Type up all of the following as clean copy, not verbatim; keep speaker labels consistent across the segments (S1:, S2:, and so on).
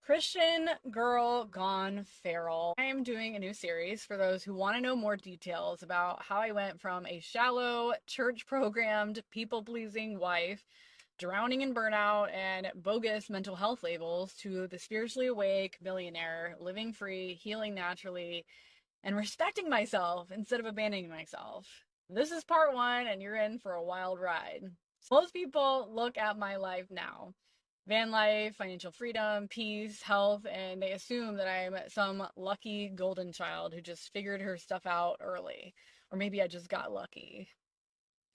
S1: Christian Girl Gone Feral. I am doing a new series for those who want to know more details about how I went from a shallow, church programmed, people pleasing wife, drowning in burnout and bogus mental health labels, to the spiritually awake millionaire, living free, healing naturally, and respecting myself instead of abandoning myself. This is part one, and you're in for a wild ride. Most people look at my life now, van life, financial freedom, peace, health, and they assume that I'm some lucky golden child who just figured her stuff out early. Or maybe I just got lucky.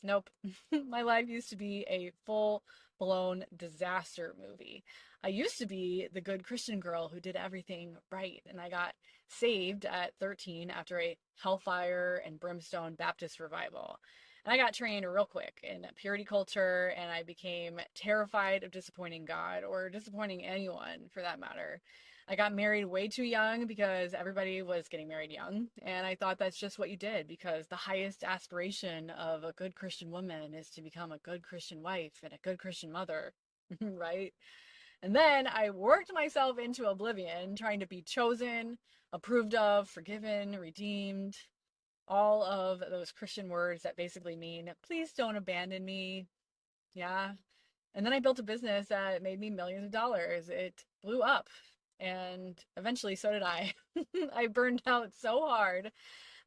S1: Nope. My life used to be a full blown disaster movie. I used to be the good Christian girl who did everything right, and I got saved at 13 after a hellfire and brimstone Baptist revival. And I got trained real quick in purity culture, and I became terrified of disappointing God or disappointing anyone for that matter. I got married way too young because everybody was getting married young. And I thought that's just what you did because the highest aspiration of a good Christian woman is to become a good Christian wife and a good Christian mother, right? And then I worked myself into oblivion, trying to be chosen, approved of, forgiven, redeemed, all of those Christian words that basically mean, please don't abandon me. Yeah. And then I built a business that made me millions of dollars. It blew up. And eventually, so did I. I burned out so hard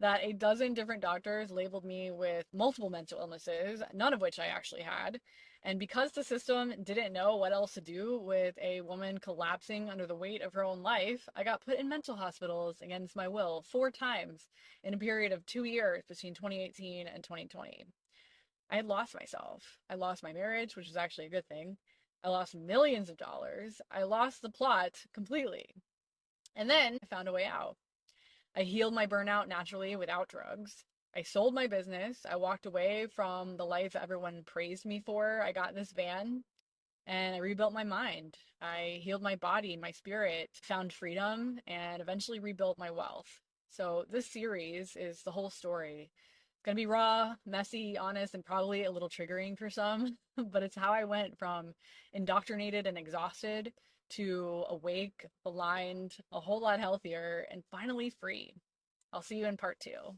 S1: that a dozen different doctors labeled me with multiple mental illnesses, none of which I actually had. And because the system didn't know what else to do with a woman collapsing under the weight of her own life, I got put in mental hospitals against my will 4 times in a period of 2 years between 2018 and 2020. I had lost myself. I lost my marriage, which is actually a good thing. I lost millions of dollars. I lost the plot completely. And then I found a way out. I healed my burnout naturally without drugs. I sold my business. I walked away from the life everyone praised me for. I got in this van and I rebuilt my mind. I healed my body, my spirit, found freedom, and eventually rebuilt my wealth. So this series is the whole story. It's gonna be raw, messy, honest, and probably a little triggering for some, but it's how I went from indoctrinated and exhausted to awake, aligned, a whole lot healthier, and finally free. I'll see you in part two.